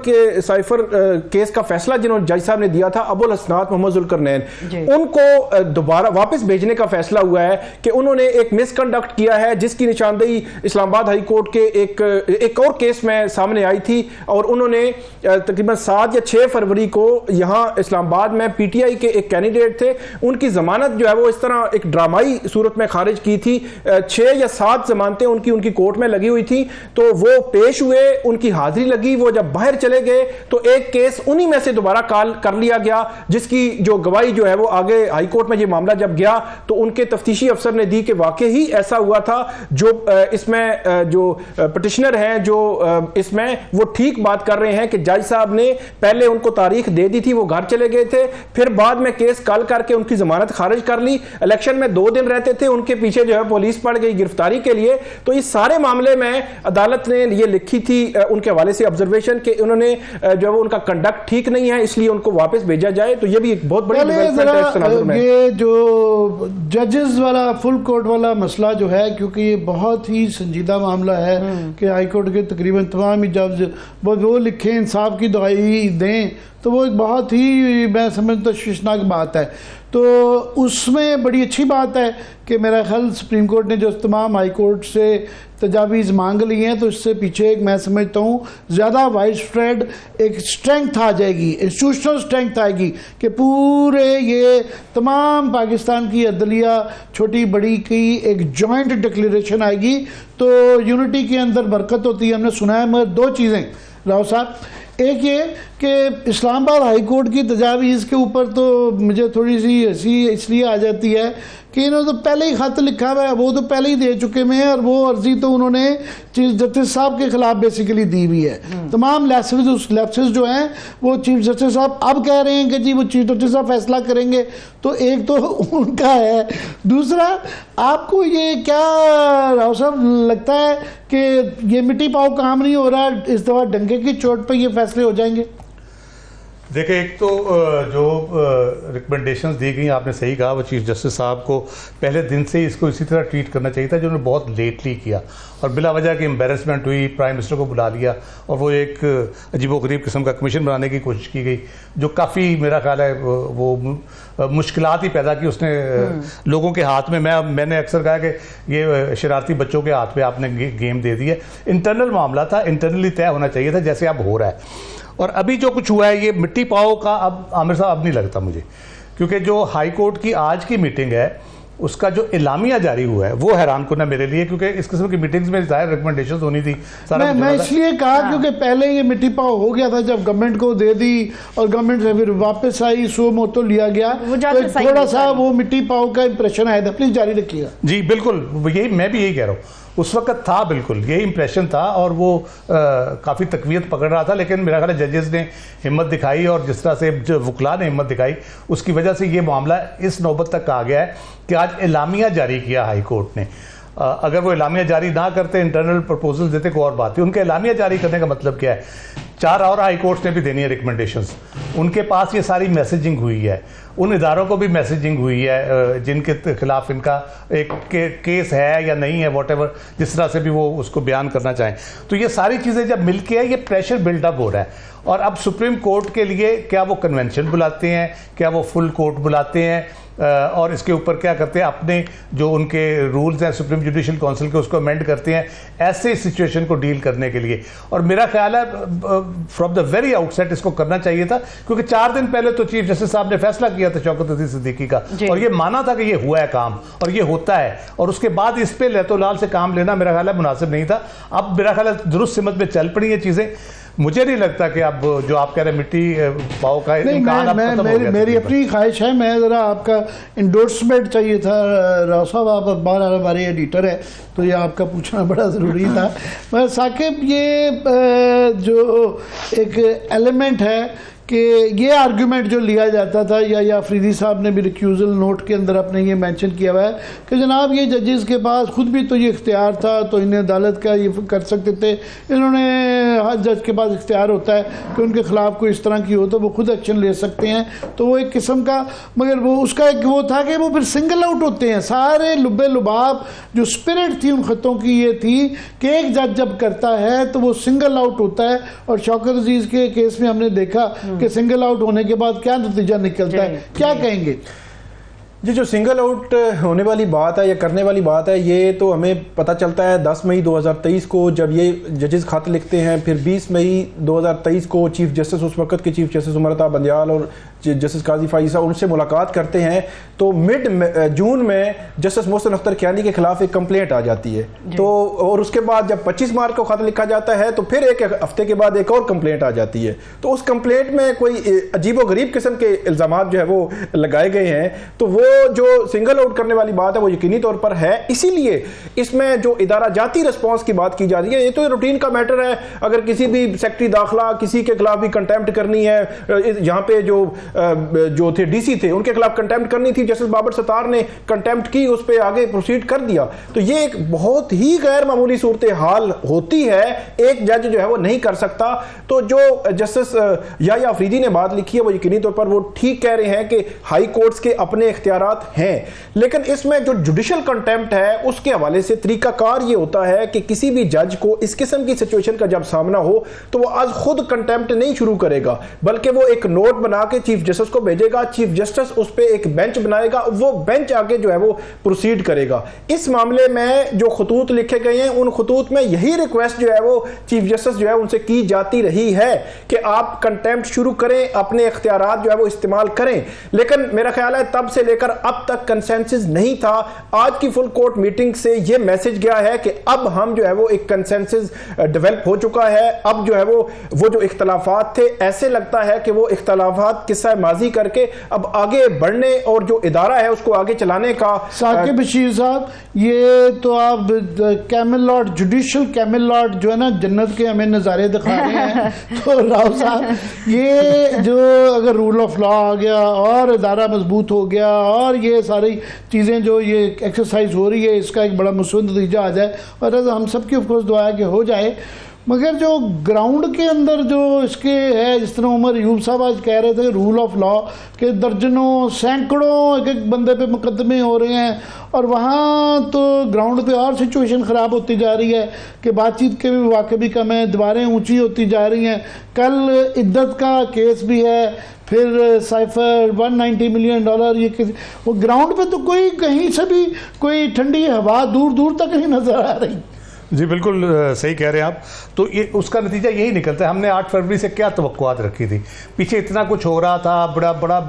کیس کا فیصلہ جنہوں جج صاحب نے دیا تھا، ابو الحسنات محمد ذوالقرنین، ان کو دوبارہ واپس بھیجنے کا فیصلہ ہوا ہے کہ انہوں نے ایک مس کنڈکٹ کیا ہے، جس کی نشاندہی اسلام آباد ہائی کورٹ کے ایک اور کیس میں سامنے آئی تھی. اور انہوں نے تقریباً 7 یا 6 فروری کو یہاں اسلام آباد میں پی ٹی آئی کے ایک کینڈیڈیٹ تھے، ان کی ضمانت جو ہے وہ اس طرح ایک ڈرامائی صورت میں خارج کی تھی. 6 یا 7 ضمانتیں ان کی کورٹ میں لگی ہوئی تھی، تو وہ پیش ہوئے، ان کی حاضری لگی، وہ جب باہر چلے گئے تو ایک کیس انہی میں سے دوبارہ کال کر لیا گیا، جس کی جو گواہی جو ہے وہ آگے ہائی کورٹ میں یہ معاملہ جب گیا تو ان کے تفتیشی افسر نے دی کہ واقعی ہی ایسا ہوا تھا. جو اس میں جو پٹیشنر ہیں جو اس میں وہ ٹھیک بات کر رہے ہیں کہ جج صاحب نے پہلے ان کو تاریخ دے دی تھی، وہ گھر چلے گئے تھے، پھر بعد میں کیس کال کر کے ان کی ضمانت خارج کر لی. الیکشن میں 2 دن رہتے تھے، ان کے پیچھے جو جو ہے پولیس پڑ گئی گرفتاری کے لیے. تو اس سارے معاملے میں عدالت نے یہ لکھی تھی ان کے حوالے سے آبزرویشن کہ انہوں نے جو ہے ان کا کنڈکٹ ٹھیک نہیں ہے, اس لیے ان کو واپس بھیجا جائے. تو یہ بھی ایک بہت بڑی ڈیولپمنٹ ہے اس تناظر میں. یہ جو ججز والا فل کورٹ والا مسئلہ جو ہے, کیونکہ یہ بہت ہی سنجیدہ معاملہ ہے کہ ہائی کورٹ کے تقریباً تمام ہی جج وہ لکھیں انصاف کی دعائی دیں, تو وہ ایک بہت ہی میں سمجھتا تشویشناک بات ہے. تو اس میں بڑی اچھی بات ہے کہ میرا خیال سپریم کورٹ نے جو تمام ہائی کورٹ سے تجاویز مانگ لی ہیں, تو اس سے پیچھے ایک میں سمجھتا ہوں زیادہ وائڈ اسپریڈ ایک اسٹرینگتھ آ جائے گی, انسٹیٹیوشنل اسٹرینگتھ آئے گی کہ پورے یہ تمام پاکستان کی عدلیہ چھوٹی بڑی کی ایک جوائنٹ ڈکلیریشن آئے گی, تو یونٹی کے اندر برکت ہوتی ہے. ہم نے سنا ہے مگر دو چیزیں راؤ صاحب, ایک یہ کہ اسلام آباد ہائی کورٹ کی تجاویز کے اوپر تو مجھے تھوڑی سی ہنسی اس لیے آ جاتی ہے کہ انہوں نے تو پہلے ہی خط لکھا ہوا ہے, وہ تو پہلے ہی دے چکے میں ہیں, اور وہ عرضی تو انہوں نے چیف جسٹس صاحب کے خلاف بیسیکلی دی ہوئی ہے. تمام لیپسز جو ہیں وہ چیف جسٹس صاحب اب کہہ رہے ہیں کہ جی وہ چیف جسٹس صاحب فیصلہ کریں گے, تو ایک تو ان کا ہے. دوسرا, آپ کو یہ کیا راؤ صاحب لگتا ہے کہ یہ مٹی پاؤ کام نہیں ہو رہا, اس دفعہ ڈنکے کی چوٹ پہ یہ فیصلے ہو جائیں گے؟ دیکھیں, ایک تو جو ریکمنڈیشنز دی گئی آپ نے صحیح کہا, وہ چیف جسٹس صاحب کو پہلے دن سے ہی اس کو اسی طرح ٹریٹ کرنا چاہیے تھا, جو انہوں نے بہت لیٹلی کیا اور بلا وجہ کی امبیرسمنٹ ہوئی, پرائم منسٹر کو بلا لیا اور وہ ایک عجیب و غریب قسم کا کمیشن بنانے کی کوشش کی گئی, جو کافی میرا خیال ہے وہ مشکلات ہی پیدا کی اس نے لوگوں کے ہاتھ میں. میں نے اکثر کہا کہ یہ شرارتی بچوں کے ہاتھ پہ آپ نے گیم دے دی ہے. انٹرنل معاملہ تھا, انٹرنلی طے ہونا چاہیے تھا جیسے اب ہو رہا ہے. اور ابھی جو کچھ ہوا ہے یہ مٹی پاؤ کا اب عامر صاحب اب نہیں لگتا مجھے, کیونکہ جو ہائی کورٹ کی آج کی میٹنگ ہے اس کا جو اعلامیہ جاری ہوا ہے وہ حیران کنہ میرے لیے, کیونکہ اس قسم کی میٹنگز میں ظاہر ریکمنڈیشنز ہونی تھی. میں اس لیے کہا کیونکہ پہلے یہ مٹی پاؤ ہو گیا تھا جب گورنمنٹ کو دے دی اور گورنمنٹ سے پھر واپس آئی, سو موتو لیا گیا, تو تھوڑا سا وہ مٹی پاؤ کا امپریشن آیا تھا. پلیز جاری رکھیے گا. جی بالکل, یہی میں بھی یہی کہہ رہا ہوں, اس وقت تھا بالکل یہی امپریشن تھا اور وہ کافی تقویت پکڑ رہا تھا. لیکن میرا خیال ہے ججز نے ہمت دکھائی اور جس طرح سے جو وکلاء نے ہمت دکھائی اس کی وجہ سے یہ معاملہ اس نوبت تک آ گیا ہے کہ آج اعلامیہ جاری کیا ہائی کورٹ نے. اگر وہ اعلامیہ جاری نہ کرتے, انٹرنل پرپوزل دیتے, کوئی اور بات تھی. ان کے اعلامیہ جاری کرنے کا مطلب کیا ہے, 4 اور ہائی کورٹس نے بھی دینی ہے ریکمنڈیشنز, ان کے پاس یہ ساری میسیجنگ ہوئی ہے, ان اداروں کو بھی میسیجنگ ہوئی ہے جن کے خلاف ان کا ایک کیس ہے یا نہیں ہے, واٹ ایور جس طرح سے بھی وہ اس کو بیان کرنا چاہیں. تو یہ ساری چیزیں جب مل کے ہے, یہ پریشر بلڈ اپ ہو رہا ہے. اور اب سپریم کورٹ کے لیے کیا وہ کنونشن بلاتے ہیں, کیا وہ فل کورٹ بلاتے ہیں, اور اس کے اوپر کیا کرتے ہیں, اپنے جو ان کے رولز ہیں سپریم جوڈیشل کونسل کے اس کو امینڈ کرتے ہیں ایسے سچویشن کو ڈیل کرنے کے لیے. اور میرا خیال ہے from the very outset اس کو کرنا چاہیے تھا, کیونکہ 4 دن پہلے تو چیف جسٹس صاحب نے فیصلہ کیا تھا شوکت عزیز صدیقی کا, اور یہ مانا تھا کہ یہ ہوا ہے کام اور یہ ہوتا ہے, اور اس کے بعد اس پہ لہت و لال سے کام لینا میرا خیال ہے مناسب نہیں تھا. اب میرا خیال ہے درست سمت میں چل پڑی ہیں چیزیں. مجھے نہیں لگتا کہ اب جو آپ کہہ رہے مٹی پاؤ کا امکان اب ختم ہو گیا. میری اپنی خواہش ہے, میں ذرا آپ کا انڈورسمنٹ چاہیے تھا راؤ صاحب, آپ اخبار ہمارے ایڈیٹر ہے تو یہ آپ کا پوچھنا بڑا ضروری تھا. ثاقب, یہ جو ایک ایلیمنٹ ہے کہ یہ آرگیومنٹ جو لیا جاتا تھا, یا افریدی صاحب نے بھی ریکیوزل نوٹ کے اندر اپنے یہ مینشن کیا ہوا ہے کہ جناب یہ ججز کے پاس خود بھی تو یہ اختیار تھا, تو انہیں عدالت کا یہ کر سکتے تھے, انہوں نے ہر جج کے پاس اختیار ہوتا ہے کہ ان کے خلاف کوئی اس طرح کی ہو تو وہ خود ایکشن لے سکتے ہیں. تو وہ ایک قسم کا, مگر وہ اس کا ایک وہ تھا کہ وہ پھر سنگل آؤٹ ہوتے ہیں سارے لبے لباب. جو اسپرٹ تھی ان خطوں کی یہ تھی کہ ایک جج جب کرتا ہے تو وہ سنگل آؤٹ ہوتا ہے, اور شوکت عزیز کے کیس میں ہم نے دیکھا کہ سنگل آؤٹ ہونے کے بعد کیا نتیجہ نکلتا ہے. کیا کہیں گے؟ جی, جو سنگل آؤٹ ہونے والی بات ہے یا کرنے والی بات ہے, یہ تو ہمیں پتہ چلتا ہے 10 مئی 2023 کو جب یہ ججز خط لکھتے ہیں. پھر 20 مئی 2023 کو چیف جسٹس, اس وقت کے چیف جسٹس عمر عطا بندیال اور جسٹس قاضی فائزہ ان سے ملاقات کرتے ہیں. تو مڈ جون میں جسٹس محسن اختر کیانی کے خلاف ایک کمپلینٹ آ جاتی ہے. تو اور اس کے بعد جب 25 مارچ کو خط لکھا جاتا ہے تو پھر ایک ہفتے کے بعد ایک اور کمپلینٹ آ جاتی ہے. تو اس کمپلینٹ میں کوئی عجیب و غریب قسم کے الزامات جو ہے وہ لگائے گئے ہیں. تو وہ جو سنگل آؤٹ کرنے والی بات ہے وہ یقینی طور پر ہے. اسی لیے اس میں جو ادارہ جاتی رسپانس کی بات کی جا رہی ہے, یہ تو روٹین کا میٹر ہے. اگر کسی بھی سیکٹری داخلہ کسی کے خلاف بھی کنٹیمپٹ کرنی ہے, یہاں پہ جو جو تھے DC تھے ان کے خلاف کنٹیمپٹ کرنی تھی, جسٹس بابر ستار نے کنٹیمپٹ کی, اس پہ آگے پروسیڈ کر دیا. تو یہ ایک بہت ہی غیر معمولی صورتحال ہوتی ہے, ایک جج جو ہے وہ نہیں کر سکتا. تو جو جسٹس یحییٰ آفریدی نے بات لکھی ہے وہ یقینی طور پر وہ ٹھیک کہہ رہے ہیں کہ ہائی کورٹس کے اپنے اختیارات ہیں, لیکن اس میں جو جوڈیشل کنٹیمپٹ ہے اس کے حوالے سے طریقہ کار یہ ہوتا ہے کہ کسی بھی جج کو اس قسم کی سچویشن کا جب سامنا ہو تو وہ آج خود کنٹیمپٹ نہیں شروع کرے گا, بلکہ وہ ایک نوٹ بنا کے چیف جسٹس کو بھیجے گا, چیف جسٹس اس پہ ایک بینچ بنائے گا, وہ بینچ آگے جو ہے وہ پروسیڈ کرے گا. اس معاملے میں جو خطوط لکھے گئے ہیں ان خطوط میں یہی ریکویسٹ جو ہے وہ چیف جسٹس جو ہے ان سے کی جاتی رہی ہے کہ آپ کنٹیمپٹ شروع کریں, اپنے اختیارات جو ہے وہ استعمال کریں. لیکن میرا خیال ہے تب سے لے کر اب تک کنسنسس نہیں تھا. آج کی فل کورٹ میٹنگ سے یہ میسج گیا ہے کہ اب ہم جو ہے وہ ایک کنسنسس ڈیولپ ہو چکا ہے. اب جو ہے وہ جو اختلافات تھے ایسے لگتا ہے کہ وہ اختلافات قصہ ماضی کر کے اب آگے بڑھنے اور جو ادارہ ہے اس کو آگے چلانے کا. ثاقب بشیر صاحب, یہ تو آپ کیمل لاٹ, جوڈیشل کیمل لاٹ جو ہے نا جنت کے ہمیں نظارے دکھا رہے ہیں. تو راؤ صاحب یہ جو اگر رول آف لا آ گیا اور ادارہ مضبوط ہو گیا اور یہ ساری چیزیں جو یہ ایکسرسائز ہو رہی ہے اس کا ایک بڑا مثبت نتیجہ آ جائے, اور ہم سب کی آف کورس دعا ہے کہ ہو جائے, مگر جو گراؤنڈ کے اندر جو اس کے ہے, جس طرح عمر ایوب صاحب آج کہہ رہے تھے رول آف لا کہ درجنوں سینکڑوں ایک ایک بندے پہ مقدمے ہو رہے ہیں, اور وہاں تو گراؤنڈ پہ اور سچویشن خراب ہوتی جا رہی ہے کہ بات چیت کے بھی مواقع بھی کم ہیں, دیواریں اونچی ہوتی جا رہی ہیں. کل عدت کا کیس بھی ہے, پھر سائفر $190 ملین, یہ وہ گراؤنڈ پہ تو کوئی کہیں سے بھی کوئی ٹھنڈی ہوا دور دور تک نہیں نظر آ رہی. جی بالکل صحیح کہہ رہے ہیں آپ. تو یہ اس کا نتیجہ یہی نکلتا ہے. ہم نے 8 فروری سے کیا توقعات رکھی تھی, پیچھے اتنا کچھ ہو رہا تھا,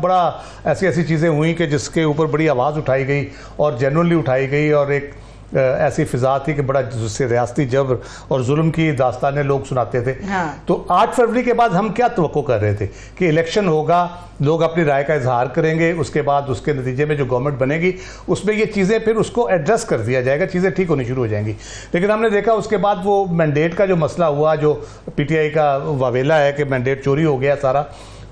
بڑا ایسی چیزیں ہوئیں کہ جس کے اوپر بڑی آواز اٹھائی گئی اور جنرلی اٹھائی گئی, اور ایک ایسی فضا تھی کہ بڑا جس سے ریاستی جبر اور ظلم کی داستانیں لوگ سناتے تھے. تو 8 فروری کے بعد ہم کیا توقع کر رہے تھے کہ الیکشن ہوگا, لوگ اپنی رائے کا اظہار کریں گے, اس کے بعد اس کے نتیجے میں جو گورنمنٹ بنے گی اس میں یہ چیزیں پھر اس کو ایڈریس کر دیا جائے گا, چیزیں ٹھیک ہونی شروع ہو جائیں گی. لیکن ہم نے دیکھا اس کے بعد وہ مینڈیٹ کا جو مسئلہ ہوا, جو PTI کا واویلا ہے کہ مینڈیٹ چوری ہو گیا سارا,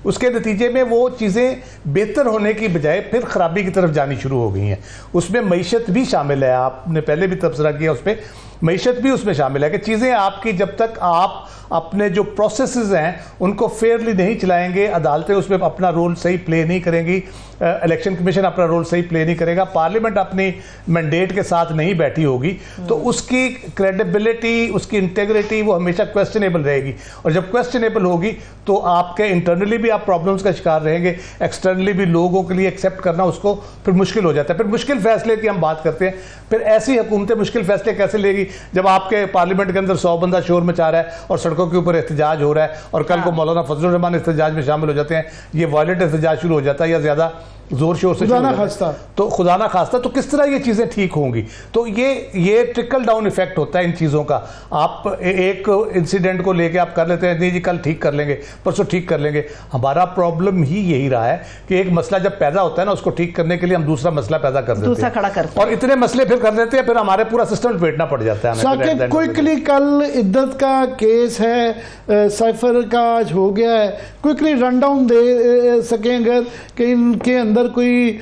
اس کے نتیجے میں وہ چیزیں بہتر ہونے کی بجائے پھر خرابی کی طرف جانی شروع ہو گئی ہیں. اس میں معیشت بھی شامل ہے, آپ نے پہلے بھی تبصرہ کیا اس پہ, معیشت بھی اس میں شامل ہے کہ چیزیں آپ کی جب تک آپ اپنے جو پروسیسز ہیں ان کو فیئرلی نہیں چلائیں گے, عدالتیں اس میں اپنا رول صحیح پلے نہیں کریں گی, الیکشن کمیشن اپنا رول صحیح پلے نہیں کرے گا, پارلیمنٹ اپنی مینڈیٹ کے ساتھ نہیں بیٹھی ہوگی, تو اس کی کریڈیبلٹی, اس کی انٹیگریٹی وہ ہمیشہ کویسچنیبل رہے گی. اور جب کویسچنیبل ہوگی تو آپ کے انٹرنلی بھی آپ پرابلمس کا شکار رہیں گے, ایکسٹرنلی بھی لوگوں کے لیے ایکسیپٹ کرنا اس کو پھر مشکل ہو جاتا ہے. پھر مشکل فیصلے کی ہم بات کرتے ہیں, پھر ایسی حکومتیں مشکل فیصلے کیسے لے گی جب آپ کے پارلیمنٹ کے اندر 100 بندہ شور مچا رہا ہے اور سڑکوں کے اوپر احتجاج ہو رہا ہے, اور کل کو مولانا فضل الرحمان احتجاج میں شامل ہو جاتے ہیں, یہ وائلنٹ احتجاج شروع ہو جاتا ہے یا زیادہ زور شور سے تو خدا نہ خواستہ, تو کس طرح یہ چیزیں ٹھیک ہوں گی؟ تو یہ ٹرکل ڈاؤن ایفیکٹ ہوتا ہے ان چیزوں کا. آپ ایک انسیڈنٹ کو لے کے آپ کر لیتے ہیں, نہیں جی کل ٹھیک کر لیں گے, پرسوں ٹھیک کر لیں گے. ہمارا پرابلم ہی یہی رہا ہے کہ ایک مسئلہ جب پیدا ہوتا ہے نا, اس کو ٹھیک کرنے کے لیے ہم دوسرا مسئلہ پیدا کر دیتے ہیں, اور اتنے مسئلے پھر کر دیتے ہیں, پھر ہمارے پورا سسٹم لپیٹنا پڑ جاتا ہے. کوئکلی کل عدت کا کیس ہے, سائفر کا آج ہو گیا ہے, کوئکلی رن ڈاؤن دے سکیں اگر کہ ان کے اندر کوئی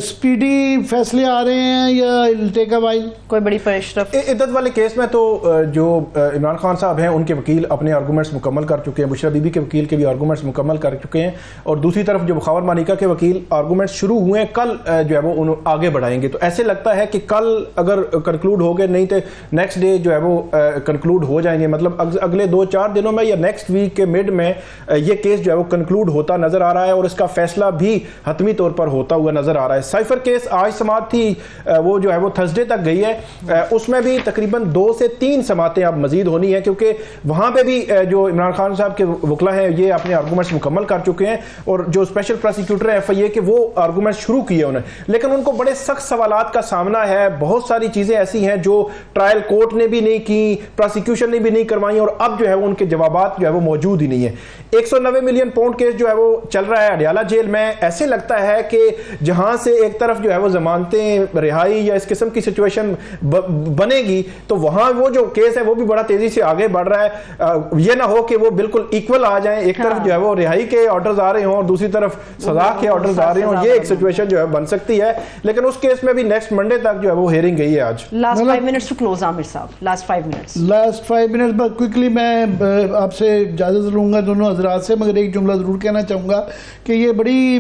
سپیڈی فیصلے آ رہے ہیں یا ٹیک اے وائل, کوئی بڑی پیش رفت؟ عدت والے کیس میں تو جو عمران خان صاحب ہیں ان کے وکیل اپنے آرگومنٹس مکمل کر چکے ہیں, بشرا بی بی کے وکیل کے بھی آرگومنٹس مکمل کر چکے ہیں, اور دوسری طرف جو بخاور مانیکا کے وکیل آرگومنٹس شروع ہوئے ہیں, کل جو ہے وہ آگے بڑھائیں گے. تو ایسے لگتا ہے کہ کل اگر کنکلوڈ ہو گئے, نہیں تو نیکسٹ ڈے جو ہے وہ کنکلوڈ ہو جائیں گے, مطلب اگلے 2-4 دنوں میں یا نیکسٹ ویک کے مڈ میں یہ کیس جو ہے وہ کنکلوڈ ہوتا نظر آ رہا ہے, اور اس کا فیصلہ بھی حتمی طور پر ہوتا ہوا نظر آ رہا ہے. سائفر کیس آج سماعت تھی, وہ جو ہے وہ تھرسڈے تک گئی ہے, اس میں بھی تقریباً 2 سے 3 سماعتیں اب مزید ہونی ہیں, کیونکہ وہاں پہ بھی جو عمران خان صاحب کے وکلا ہیں یہ اپنے آرگومنٹس مکمل کر چکے ہیں, اور جو اسپیشل پروسیکیوٹر ہیں FIA کے وہ آرگومنٹس شروع کیے انہیں, لیکن ان کو بڑے سخت سوالات کا سامنا ہے. بہت ساری چیزیں ایسی ہیں جو ٹرائل کورٹ نے بھی نہیں کی, پروسیکیوشن نے بھی نہیں کروائی, اور اب جو ہے ان کے جوابات جو ہے وہ موجود ہی نہیں ہیں. 190 ملین پاؤنڈ کیس جو ہے وہ چل رہا ہے اڈیالہ جیل میں. ایسے لگتا ہے کہ جہاں سے ایک طرف جو ہے وہ ضمانتیں رہائی یا اس قسم کی سچویشن بنے گی تو وہاں وہ جو کیس ہے وہ بھی بڑا تیزی سے آگے بڑھ رہا ہے. یہ نہ ہو کہ وہ بالکل ایکول آ جائیں, ایک طرف جو ہے وہ رہائی کے آرڈرز آ رہے ہوں اور دوسری طرف سزا کے آرڈرز آ رہے ہوں. یہ ایک سچویشن جو ہے بن سکتی ہے, لیکن اس کیس میں بھی نیکسٹ منڈے تک جو ہے وہ ہیئرنگ گئی ہے آج. لاسٹ 5 منٹس ٹو کلوز عامر صاحب, لاسٹ 5 منٹس بس کوئکلی میں آپ سے اجازت لوں گا دونوں حضرات سے, مگر ایک جملہ ضرور کہنا چاہوں گا کہ یہ بڑی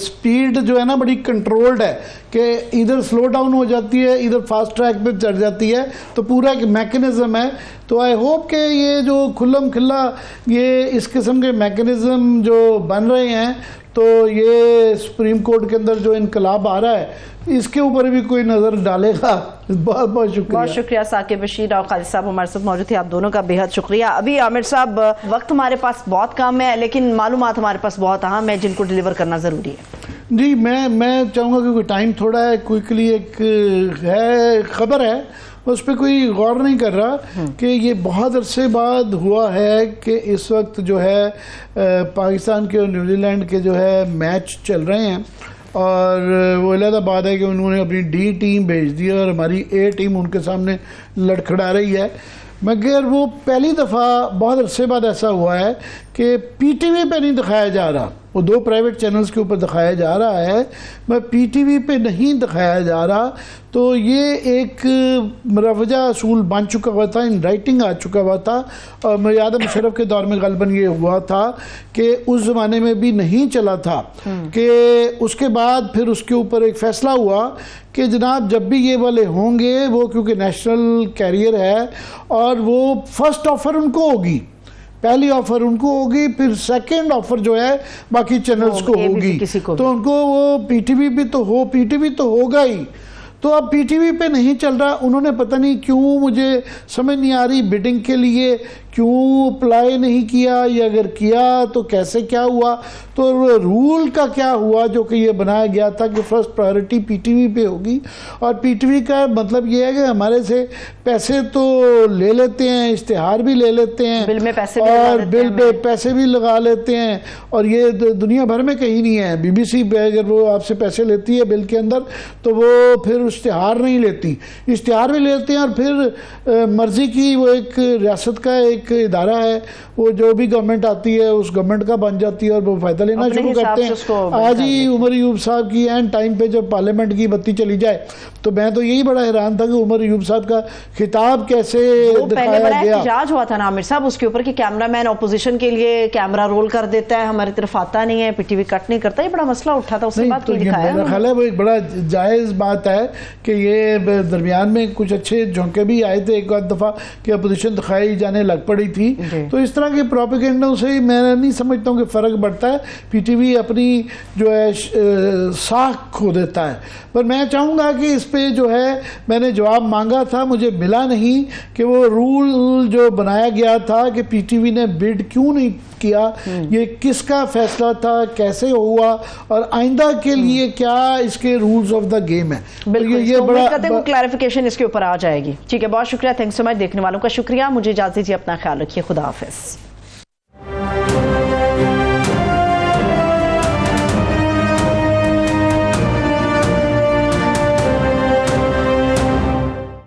سپیڈ جو ہے نا بڑی کنٹرولڈ ہے کہ ادھر سلو ڈاؤن ہو جاتی ہے, ادھر فاسٹ ٹریک پہ چڑھ جاتی ہے, تو پورا ایک میکنزم ہے. تو آئی ہوپ کہ یہ جو کھلم کھلا یہ اس قسم کے میکنزم جو بن رہے ہیں تو یہ سپریم کورٹ کے اندر جو انقلاب آ رہا ہے اس کے اوپر بھی کوئی نظر ڈالے گا. بہت بہت شکریہ. بہت شکریہ ثاقب بشیر اور خالد صاحب ہمارے ساتھ موجود تھے, آپ دونوں کا بہت شکریہ. ابھی عامر صاحب وقت ہمارے پاس بہت کم ہے لیکن معلومات ہمارے پاس بہت اہم ہیں جن کو ڈیلیور کرنا ضروری ہے. جی میں چاہوں گا کہ ٹائم تھوڑا ہے, کوئکلی ایک ہے خبر ہے اس پہ کوئی غور نہیں کر رہا کہ یہ بہت عرصے بعد ہوا ہے کہ اس وقت جو ہے پاکستان کے اور نیوزی لینڈ کے جو ہے میچ چل رہے ہیں اور وہ علیحدہ بات ہے کہ انہوں نے اپنی ڈی ٹیم بھیج دی اور ہماری اے ٹیم ان کے سامنے لڑکھڑا رہی ہے. مگر وہ پہلی دفعہ بہت عرصے بعد ایسا ہوا ہے کہ پی ٹی وی پہ نہیں دکھایا جا رہا, وہ 2 پرائیویٹ چینلز کے اوپر دکھایا جا رہا ہے, میں پی ٹی وی پہ نہیں دکھایا جا رہا. تو یہ ایک مروجہ اصول بن چکا ہوا تھا, ان رائٹنگ آ چکا ہوا تھا, اور میاد مشرف کے دور میں غالباً یہ ہوا تھا کہ اس زمانے میں بھی نہیں چلا تھا کہ اس کے بعد پھر اس کے اوپر ایک فیصلہ ہوا کہ جناب جب بھی یہ والے ہوں گے وہ کیونکہ نیشنل کیریئر ہے اور وہ فرسٹ آفر ان کو ہوگی, پہلی آفر ان کو ہوگی, پھر سیکنڈ آفر جو ہے باقی چینلز کو ہوگی, تو ان کو وہ پی ٹی وی بھی تو پی ٹی وی تو ہوگا ہی. تو اب پی ٹی وی پہ نہیں چل رہا. انہوں نے پتہ نہیں کیوں, مجھے سمجھ نہیں آ رہی بڈنگ کے لیے کیوں اپلائی نہیں کیا, یا اگر کیا تو کیسے کیا ہوا, تو رول کا کیا ہوا جو کہ یہ بنایا گیا تھا کہ first priority P T V پہ ہوگی. اور پی ٹی وی کا مطلب یہ ہے کہ ہمارے سے پیسے تو لے لیتے ہیں, اشتہار بھی لے لیتے ہیں, بل میں پیسے اور بل پہ پیسے بھی لگا لیتے ہیں, اور یہ دنیا بھر میں کہیں نہیں ہے. بی بی سی پہ اگر وہ آپ سے پیسے لیتی ہے بل کے اندر تو وہ پھر اشتہار نہیں لیتی, اشتہار بھی لیتے ہیں اور پھر مرضی کی وہ ایک ریاست کا ایک ادارہ ہے, وہ جو بھی گورنمنٹ آتی ہے اس گورنمنٹ کا بن جاتی ہے اور وہ فائدہ لینا شروع کرتے ہیں. آج ہی عمر ایوب صاحب کی اینڈ ٹائم پہ جب پارلیمنٹ کی بتی چلی جائے تو میں تو یہی بڑا حیران تھا کہ عمر ایوب صاحب کا خطاب کیسے دکھایا گیا. پہلے احتجاج ہوا تھا نا عامر صاحب اس کے اوپر کہ کیمرہ مین اپوزیشن کے لیے کیمرہ رول کر دیتا ہے, ہماری طرف آتا نہیں ہے, پی ٹی وی کٹ نہیں کرتا, یہ بڑا مسئلہ اٹھا تھا, اس کے بعد دکھایا. میرا خیال ہے وہ ایک بڑا جائز بات ہے کہ یہ درمیان میں کچھ اچھے جھونکے بھی آئے تھے ایک آدھ دفعہ کہ اپوزیشن دکھائی جانے لگ پڑی تھی. تو اس طرح کے پروپیگنڈوں سے میں نہیں سمجھتا ہوں کہ فرق پڑتا ہے. پی ٹی وی اپنی جو ہے ساکھ کھو دیتا ہے. پر میں چاہوں گا کہ اس پہ جو ہے میں نے جواب مانگا تھا, مجھے ملا نہیں کہ وہ رول جو بنایا گیا تھا کہ پی ٹی وی نے بڈ کیوں نہیں کیا, یہ کس کا فیصلہ تھا, کیسے ہوا, اور آئندہ کے لیے کیا اس کے رولز آف دا گیم ہے. بالکل, یہ بڑا کلیریفیکیشن اس کے اوپر آ جائے گی. ٹھیک ہے, بہت شکریہ, تھینکس سو مچ. دیکھنے والوں کا شکریہ, مجھے اجازت دیجیے, اپنا خیال رکھیے, خدا حافظ.